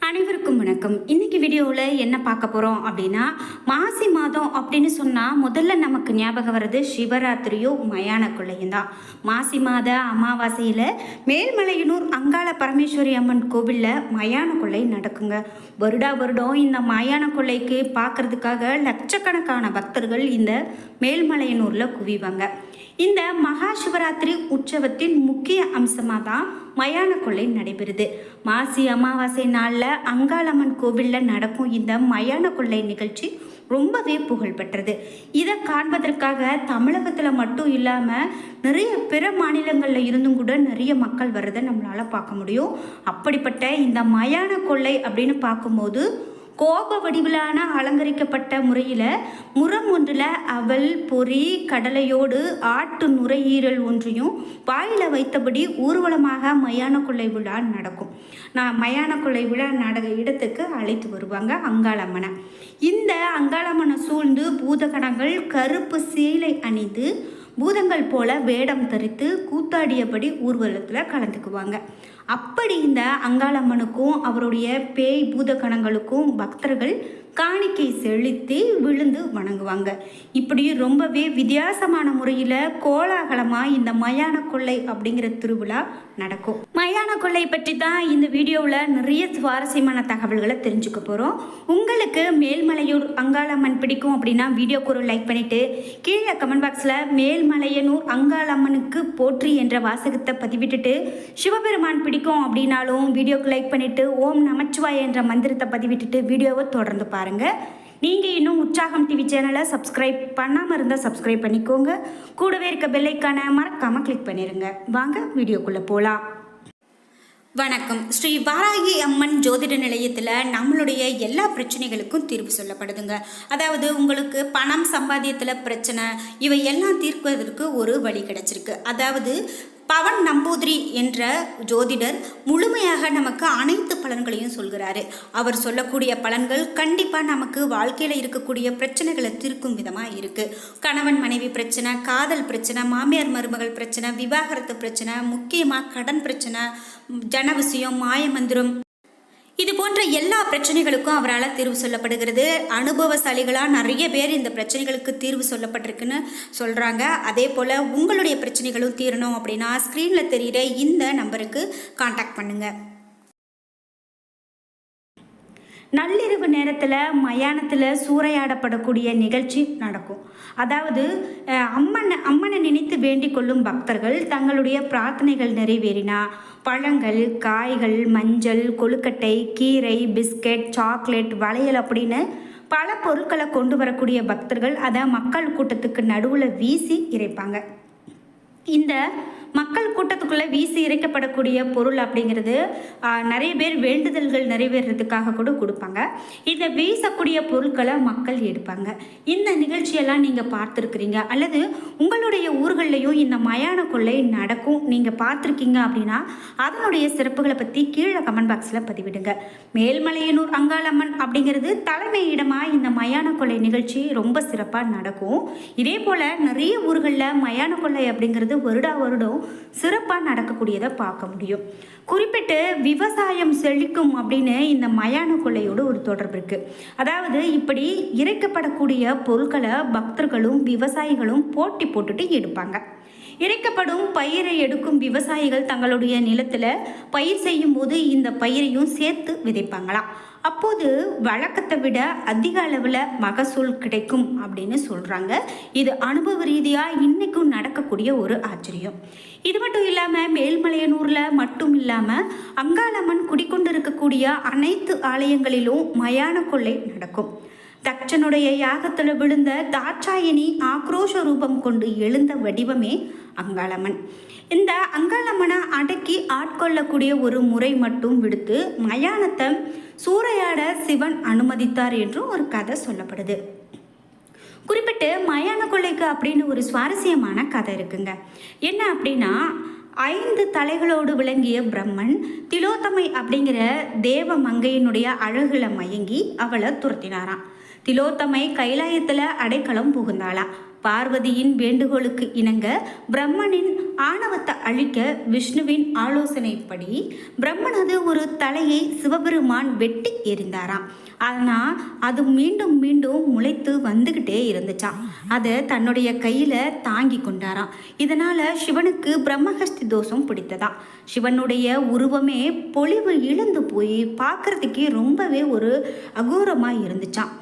அனைவருக்கும் வணக்கம். இன்னைக்கு வீடியோவில் என்ன பார்க்க போகிறோம் அப்படின்னா, மாசி மாதம் அப்படின்னு சொன்னால் முதல்ல நமக்கு ஞாபகம் வர்றது சிவராத்திரியோ மயான கொள்ளையும் தான். மாசி மாத அமாவாசையில் மேல்மலையனூர் அங்காள பரமேஸ்வரி அம்மன் கோவிலில் மயான கொள்ளை நடக்குங்க. வருடம் இந்த மயான கொள்ளைக்கு பார்க்கறதுக்காக லட்சக்கணக்கான பக்தர்கள் இந்த மேல்மலையனூரில் குவிவாங்க. இந்த மகா சிவராத்திரி உற்சவத்தின் முக்கிய அம்சமாக தான் மயான கொள்ளை நடைபெறுது. மாசி அமாவாசை நாளில் அங்காளம்மன் கோவிலில் நடக்கும் இந்த மயான கொள்ளை நிகழ்ச்சி ரொம்பவே புகழ்பெற்றது. இதை காண்பதற்காக தமிழகத்தில் மட்டும் இல்லாமல் நிறைய பிற மாநிலங்களில் இருந்தும் கூட நிறைய மக்கள் வர்றதை நம்மளால் பார்க்க முடியும். அப்படிப்பட்ட இந்த மயான கொள்ளை அப்படின்னு பார்க்கும்போது கோப வடிவிலான அலங்கரிக்கப்பட்ட முறையில் முறம் ஒன்றில் அவல் பொறி கடலையோடு ஆட்டு நுரையீரல் ஒன்றையும் வாயில் வைத்தபடி ஊர்வலமாக மயான கொள்ளை விழா நடக்கும். மயான கொள்ளை விழா இடத்துக்கு அழைத்து வருவாங்க அங்காளம்மனை. இந்த அங்காளம்மனை சூழ்ந்து பூதகணங்கள் கருப்பு சேலை அணிந்து பூதங்கள் போல வேடம் தரித்து கூத்தாடியபடி ஊர்வலத்தில் கலந்துக்குவாங்க. அப்படி இந்த அங்காளம்மனுக்கும் அவருடைய பேய் பூதகணங்களுக்கும் பக்தர்கள் காணிக்கை செலுத்தி விழுந்து வணங்குவாங்க. இப்படி ரொம்பவே வித்தியாசமான முறையில் கோலாகலமாக இந்த மயான கொள்ளை அப்படிங்கிற திருவிழா நடக்கும். மயான கொள்ளை பற்றி தான் இந்த வீடியோவில் நிறைய சுவாரஸ்யமான தகவல்களை தெரிஞ்சுக்க போகிறோம். உங்களுக்கு மேல்மலையூர் அங்காளம்மன் பிடிக்கும் அப்படின்னா வீடியோக்கு ஒரு லைக் பண்ணிவிட்டு கீழே கமெண்ட் பாக்ஸில் மேல்மலையனூர் அங்காளம்மனுக்கு போற்றி என்ற வாசகத்தை பதிவிட்டுட்டு சிவபெருமான் பிடிக்கும் அப்படின்னாலும் வீடியோக்கு லைக் பண்ணிவிட்டு ஓம் நமச்சிவாய என்ற மந்திரத்தை பதிவிட்டுட்டு வீடியோவை தொடர்ந்து பாருங்கள். நீங்கள் இன்னும் உற்சாகம் டிவி சேனலை சப்ஸ்கிரைப் பண்ணாமல் இருந்தால் சப்ஸ்கிரைப் பண்ணிக்கோங்க. கூடவே இருக்க பெல்லைக்கான மறக்காமல் கிளிக் பண்ணிடுங்க. வாங்க வீடியோக்குள்ளே போகலாம். வணக்கம். ஸ்ரீ வாராகி அம்மன் ஜோதிட நிலையத்தில் நம்மளுடைய எல்லா பிரச்சனைகளுக்கும் தீர்வு சொல்லப்படுதுங்க. அதாவது உங்களுக்கு பணம் சம்பாத்தியத்தில் பிரச்சனை இவை எல்லாம் தீர்ப்பதற்கு ஒரு வழி கிடைச்சிருக்கு. அதாவது பவன் நம்பூதிரி என்ற ஜோதிடர் முழுமையாக நமக்கு அனைத்து பலன்களையும் சொல்கிறாரு. அவர் சொல்லக்கூடிய பலன்கள் கண்டிப்பாக நமக்கு வாழ்க்கையில் இருக்கக்கூடிய பிரச்சனைகளை தீர்க்கும் விதமாக இருக்குது. கணவன் மனைவி பிரச்சனை, காதல் பிரச்சனை, மாமியார் மருமகள் பிரச்சனை, விவாகரத்து பிரச்சனை, முக்கியமாக கடன் பிரச்சனை, ஜன விஷயம், மாயமந்திரம், இது போன்ற எல்லா பிரச்சனைகளுக்கும் அவரால் தீர்வு சொல்லப்படுகிறது. அனுபவசாலிகளாக நிறைய பேர் இந்த பிரச்சனைகளுக்கு தீர்வு சொல்லப்பட்டிருக்குன்னு சொல்கிறாங்க. அதே போல் உங்களுடைய பிரச்சனைகளும் தீரணும் அப்படின்னா ஸ்க்ரீனில் தெரிகிற இந்த நம்பருக்கு காண்டாக்ட் பண்ணுங்கள். நள்ளிரவு நேரத்தில் மயானத்தில் சூறையாடப்படக்கூடிய நிகழ்ச்சி நடக்கும். அதாவது அம்மனை நினைத்து வேண்டிக் கொள்ளும் பக்தர்கள் தங்களுடைய பிரார்த்தனைகள் நிறைவேறினா பழங்கள், காய்கள், மஞ்சள், கொழுக்கட்டை, கீரை, பிஸ்கெட், சாக்லேட், வளையல் அப்படின்னு பல பொருட்களை கொண்டு வரக்கூடிய பக்தர்கள் அதை மக்கள் கூட்டத்துக்கு நடுவில் வீசி இறைப்பாங்க. இந்த மக்கள் கூட்டத்துக்குள்ளே வீசி இறைக்கப்படக்கூடிய பொருள் அப்படிங்கிறது நிறைய பேர் வேண்டுதல்கள் நிறைவேறதுக்காக கூட கொடுப்பாங்க. இந்த வீசக்கூடிய பொருட்களை மக்கள் எடுப்பாங்க. இந்த நிகழ்ச்சியெல்லாம் நீங்கள் பார்த்துருக்குறீங்க அல்லது உங்களுடைய ஊர்கள்லையும் இந்த மயான கொள்ளை நடக்கும் நீங்கள் பார்த்துருக்கீங்க அப்படின்னா அதனுடைய சிறப்புகளை பற்றி கீழே கமெண்ட் பாக்ஸில் பதிவிடுங்க. மேல்மலையனூர் அங்காளம்மன் அப்படிங்கிறது தலைமையிடமாக இந்த மயான கொள்ளை நிகழ்ச்சி ரொம்ப சிறப்பாக நடக்கும். இதே போல் நிறைய ஊர்களில் மயான கொள்ளை அப்படிங்கிறது வருடம் சிறப்பாக நடக்கக்கூடியதை பார்க்க முடியும். குறிப்பிட்டு விவசாயம் செழிக்கும் அப்படின்னு இந்த மயான கொள்ளையோடு ஒரு தொடர்பு இருக்குது. அதாவது இப்படி இறைக்கப்படக்கூடிய பொருட்களை பக்தர்களும் விவசாயிகளும் போட்டி போட்டுட்டு எடுப்பாங்க. இறைக்கப்படும் பயிரை எடுக்கும் விவசாயிகள் தங்களுடைய நிலத்தில் பயிர் செய்யும் போது இந்த பயிரையும் சேர்த்து விதைப்பாங்களாம். அப்போது வழக்கத்தை விட அதிக அளவில் மகசூல் கிடைக்கும் அப்படின்னு சொல்கிறாங்க. இது அனுபவ ரீதியாக இன்றைக்கும் நடக்கக்கூடிய ஒரு ஆச்சரியம். இது மட்டும் இல்லாமல் மேல்மலையனூரில் மட்டும் இல்லாமல் அங்காளம்மன் குடிக்கொண்டு இருக்கக்கூடிய அனைத்து ஆலயங்களிலும் மயான கொள்ளை நடக்கும். தட்சனுடைய யாகத்தில் விழுந்த தாட்சாயினி ஆக்ரோஷ ரூபம் கொண்டு எழுந்த வடிவமே அங்காளம்மன். இந்த அங்காளம்மனை அடக்கி ஆட்கொள்ளக்கூடிய ஒரு முறை மட்டும் விடுத்து மயானத்தை சூறையாட சிவன் அனுமதித்தார் என்றும் ஒரு கதை சொல்லப்படுது. குறிப்பிட்டு மயான கொள்ளைக்கு அப்படின்னு ஒரு சுவாரஸ்யமான கதை இருக்குங்க. என்ன அப்படின்னா 5 தலைகளோடு விளங்கிய பிரம்மன் திலோத்தமை அப்படிங்கிற தேவ மங்கையினுடைய அழகுல மயங்கி அவளை துரத்தினாராம். திலோத்தமை கைலாயத்தில் அடைக்கலம் புகுந்தாளாம். பார்வதியின் வேண்டுகோளுக்கு இணங்க பிரம்மனின் ஆணவத்தை அழிக்க விஷ்ணுவின் ஆலோசனைப்படி பிரம்மனது ஒரு தலையை சிவபெருமான் வெட்டி எறிந்தாராம். ஆனால் அது மீண்டும் மீண்டும் முளைத்து வந்துக்கிட்டே இருந்துச்சான். அதை தன்னுடைய கையில் தாங்கி கொண்டாராம். இதனால் சிவனுக்கு பிரம்மஹஸ்தி தோஷம் பிடித்ததாம். சிவனுடைய உருவமே பொலிவு இழந்து போய் பார்க்கறதுக்கே ரொம்பவே ஒரு அகோரமாக இருந்துச்சான்.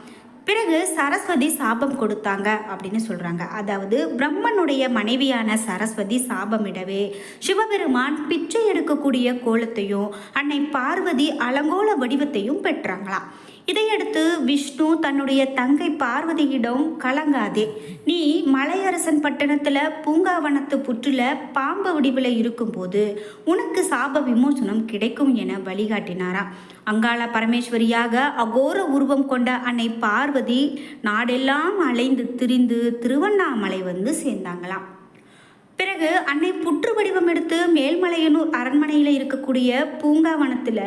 பிறகு சரஸ்வதி சாபம் கொடுத்தாங்க அப்படின்னு சொல்கிறாங்க. அதாவது பிரம்மனுடைய மனைவியான சரஸ்வதி சாபமிடவே சிவபெருமான் பிச்சை எடுக்கக்கூடிய கோலத்தையும் அன்னை பார்வதி அலங்கோல வடிவத்தையும் பெற்றாங்களாம். இதையடுத்து விஷ்ணு தன்னுடைய தங்கை பார்வதியிடம், கலங்காதே, நீ மலையரசன் பட்டணத்தில் பூங்காவனத்து புற்றில் பாம்பு வடிவில் இருக்கும்போது உனக்கு சாப விமோசனம் கிடைக்கும் என வழிகாட்டினாராம். அங்காள பரமேஸ்வரியாக அகோர உருவம் கொண்ட அன்னை பார்வதி நாடெல்லாம் அலைந்து திரிந்து திருவண்ணாமலை வந்து சேர்ந்தாங்களாம். பிறகு அன்னை புற்று வடிவம் எடுத்து மேல்மலையனூர் அரண்மனையில் இருக்கக்கூடிய பூங்காவனத்தில்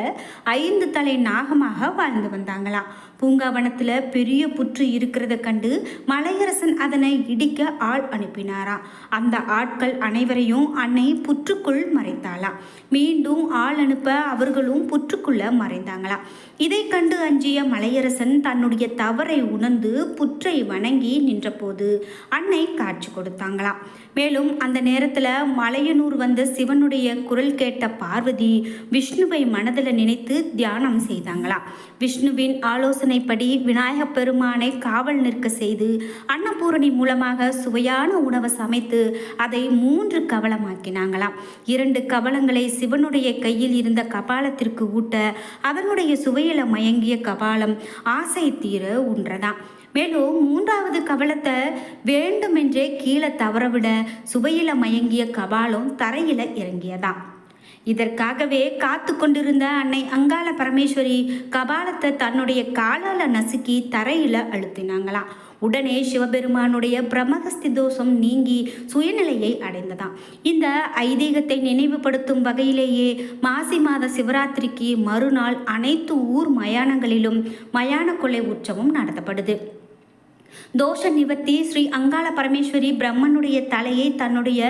5 தலை நாகமாக வாழ்ந்து வந்தாங்களாம். பூங்காவனத்தில் பெரிய புற்று இருக்கிறத கண்டு மலையரசன் அதனை இடிக்க ஆள் அனுப்பினாராம். அந்த ஆட்கள் அனைவரையும் அன்னை புற்றுக்குள் மறைத்தாளாம். மீண்டும் ஆள் அனுப்ப அவர்களும் புற்றுக்குள்ள மறைந்தாங்களாம். இதை கண்டு அஞ்சிய மலையரசன் தன்னுடைய தவறை உணர்ந்து புற்றை வணங்கி நின்றபோது அன்னை காட்சி கொடுத்தாங்களாம். மேலும் அந்த நேரத்தில் மலையனூர் வந்த சிவனுடைய குரல் கேட்ட பார்வதி விஷ்ணுவை மனதில் நினைத்து தியானம் செய்தாங்களாம். விஷ்ணுவின் ஆலோசனைப்படி விநாயகப் பெருமானை காவல் நிற்க செய்து அன்னபூரணி மூலமாக சுவையான உணவை சமைத்து அதை 3 கவளமாக்கினாங்களாம். 2 கவளங்களை சிவனுடைய கையில் இருந்த கபாலத்திற்கு ஊட்ட அதனுடைய சுவையில மயங்கிய கபாலம் ஆசை தீர உன்றதாம். மேலும் 3வது கவளத்தை வேண்டுமென்றே கீழே தவறவிட சுவையில மயங்கிய கபாலம் தரையில இறங்கியதாம். இதற்காகவே காத்து கொண்டிருந்த அன்னை அங்காள பரமேஸ்வரி கபாலத்தை தன்னுடைய காலால நசுக்கி தரையில அழுத்தினாங்களாம். உடனே சிவபெருமானுடைய பிரம்மஹஸ்தி தோஷம் நீங்கி சுயநிலையை அடைந்ததாம். இந்த ஐதீகத்தை நினைவுபடுத்தும் வகையிலேயே மாசி மாத சிவராத்திரிக்கு மறுநாள் அனைத்து ஊர் மயானங்களிலும் மயான கொள்ளை உற்சவம் நடத்தப்படுது. தோஷ நிவர்த்தி ஸ்ரீ அங்காள பரமேஸ்வரி பிரம்மனுடைய தலையை தன்னுடைய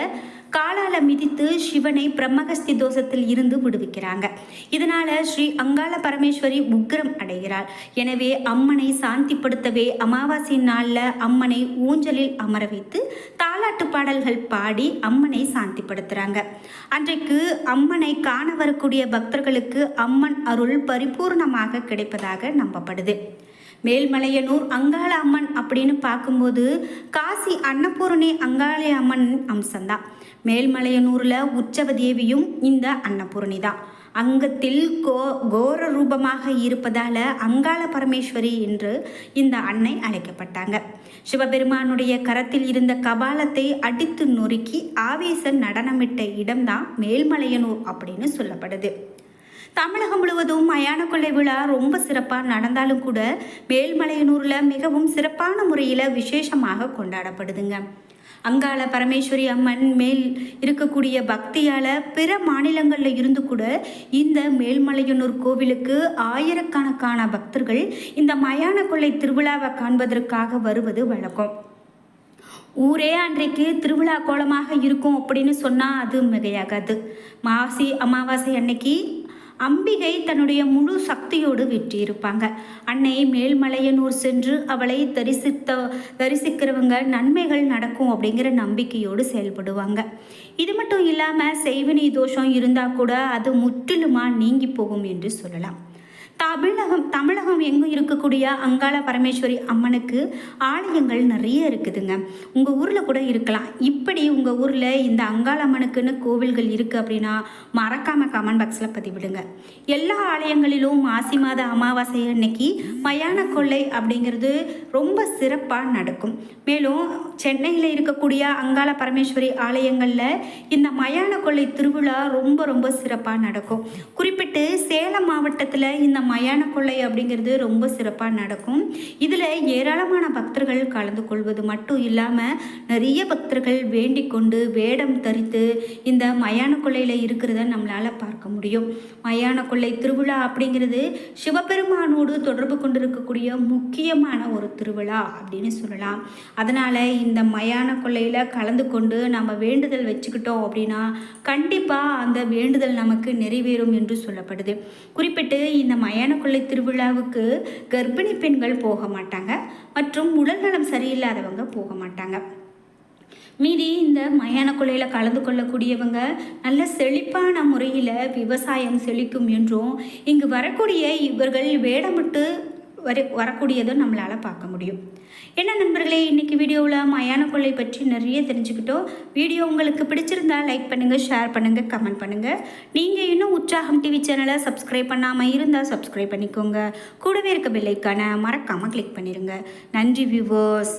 காலால மிதித்து சிவனை பிரம்மஹஸ்தி தோஷத்தில் இருந்து விடுவிக்கிறாங்க. இதனால ஸ்ரீ அங்காள பரமேஸ்வரி உக்ரம் அடைகிறாள். எனவே அம்மனை சாந்திப்படுத்தவே அமாவாசை நாளில் அம்மனை ஊஞ்சலில் அமர வைத்து தாலாட்டு பாடல்கள் பாடி அம்மனை சாந்திப்படுத்துகிறாங்க. அன்றைக்கு அம்மனை காண வரக்கூடிய பக்தர்களுக்கு அம்மன் அருள் பரிபூர்ணமாக கிடைப்பதாக நம்பப்படுது. மேல்மலையனூர் அங்காள அம்மன் அப்படின்னு பார்க்கும்போது காசி அன்னபூரணி அங்காள அம்மன் அம்சம்தான். மேல்மலையனூரில் உற்சவ தேவியும் இந்த அன்னபூரணி தான். அங்கத்தில் கோர ரூபமாக இருப்பதால் அங்காள பரமேஸ்வரி என்று இந்த அன்னை அழைக்கப்பட்டாங்க. சிவபெருமானுடைய கரத்தில் இருந்த கபாலத்தை அடித்து நொறுக்கி ஆவேச நடனமிட்ட இடம்தான் மேல்மலையனூர் அப்படின்னு சொல்லப்படுது. தமிழகம் முழுவதும் மயான கொள்ளை விழா ரொம்ப சிறப்பாக நடந்தாலும் கூட மேல்மலையனூரில் மிகவும் சிறப்பான முறையில் விசேஷமாக கொண்டாடப்படுதுங்க. அங்காள பரமேஸ்வரி அம்மன் மேல் இருக்கக்கூடிய பக்தியால் பிற மாநிலங்களில் இருந்து கூட இந்த மேல்மலையனூர் கோவிலுக்கு ஆயிரக்கணக்கான பக்தர்கள் இந்த மயான கொள்ளை திருவிழாவை காண்பதற்காக வருவது வழக்கம். ஊரே அன்றைக்கு திருவிழா கோலமாக இருக்கும் அப்படின்னு சொன்னால் அது மிகையாகாது. மாசி அமாவாசை அன்னைக்கு அம்பிகை தன்னுடைய முழு சக்தியோடு வெற்றியிருப்பாங்க. அன்னை மேல்மலையனூர் சென்று அவளை தரிசிக்கிறவங்க நன்மைகள் நடக்கும் அப்படிங்கிற நம்பிக்கையோடு செயல்படுவாங்க. இது மட்டும் இல்லாமல் செய்வினை தோஷம் இருந்தால் கூட அது முற்றிலுமாக நீங்கி போகும் என்று சொல்லலாம். தமிழகம் எங்கும் இருக்கக்கூடிய அங்காள பரமேஸ்வரி அம்மனுக்கு ஆலயங்கள் நிறைய இருக்குதுங்க. உங்கள் ஊரில் கூட இருக்கலாம். இப்படி உங்கள் ஊரில் இந்த அங்காள அம்மனுக்குன்னு கோவில்கள் இருக்குது அப்படின்னா மறக்காமல் கமெண்ட் பாக்ஸில் பதிவிடுங்க. எல்லா ஆலயங்களிலும் மாசி மாத அமாவாசை அன்னைக்கு மயான கொள்ளை அப்படிங்கிறது ரொம்ப சிறப்பாக நடக்கும். மேலும் சென்னையில் இருக்கக்கூடிய அங்காள பரமேஸ்வரி ஆலயங்களில் இந்த மயான கொள்ளை திருவிழா ரொம்ப ரொம்ப சிறப்பாக நடக்கும். குறிப்பிட்டு சேலம் மாவட்டத்தில் இந்த மயான கொள்ளை அப்படிங்கிறது ரொம்ப சிறப்பாக நடக்கும். இதில் ஏராளமான பக்தர்கள் கலந்து கொள்வது மட்டும் இல்லாமல் நிறைய பக்தர்கள் வேண்டிக் கொண்டு வேடம் தரித்து இந்த மயான கொள்ளையில் இருக்கிறத நம்மளால் பார்க்க முடியும். மயான கொள்ளை திருவிழா அப்படிங்கிறது சிவபெருமானோடு தொடர்பு கொண்டிருக்கக்கூடிய முக்கியமான ஒரு திருவிழா அப்படின்னு சொல்லலாம். அதனால் இந்த மயான கொள்ளையில் கலந்து கொண்டு நம்ம வேண்டுதல் வச்சுக்கிட்டோம் அப்படின்னா கண்டிப்பாக அந்த வேண்டுதல் நமக்கு நிறைவேறும் என்று சொல்லப்படுது. குறிப்பிட்டு இந்த மயான கொள்ளை திருவிழாவுக்கு கர்ப்பிணி பெண்கள் போக மாட்டாங்க மற்றும் உடல்நலம் சரியில்லாதவங்க போக மாட்டாங்க. மீதி இந்த மயான கொள்ளையில் கலந்து கொள்ளக்கூடியவங்க நல்ல செழிப்பான முறையில் விவசாயம் செழிக்கும் என்றும் இங்கு வரக்கூடிய இவர்கள் வேடமிட்டு வரக்கூடியதும் நம்மளால் பார்க்க முடியும். என்ன நண்பர்களே, இன்றைக்கி வீடியோவில் மயான கொள்ளை பற்றி நிறைய தெரிஞ்சுக்கிட்டோம். வீடியோ உங்களுக்கு பிடிச்சிருந்தா லைக் பண்ணுங்கள், ஷேர் பண்ணுங்கள், கமெண்ட் பண்ணுங்கள். நீங்கள் இன்னும் உற்சாகம் டிவி சேனலை சப்ஸ்கிரைப் பண்ணாமல் இருந்தால் சப்ஸ்கிரைப் பண்ணிக்கோங்க. கூடவே இருக்க பெல் ஐக்கானை மறக்காமல் கிளிக் பண்ணிடுங்க. நன்றி வியூவர்ஸ்.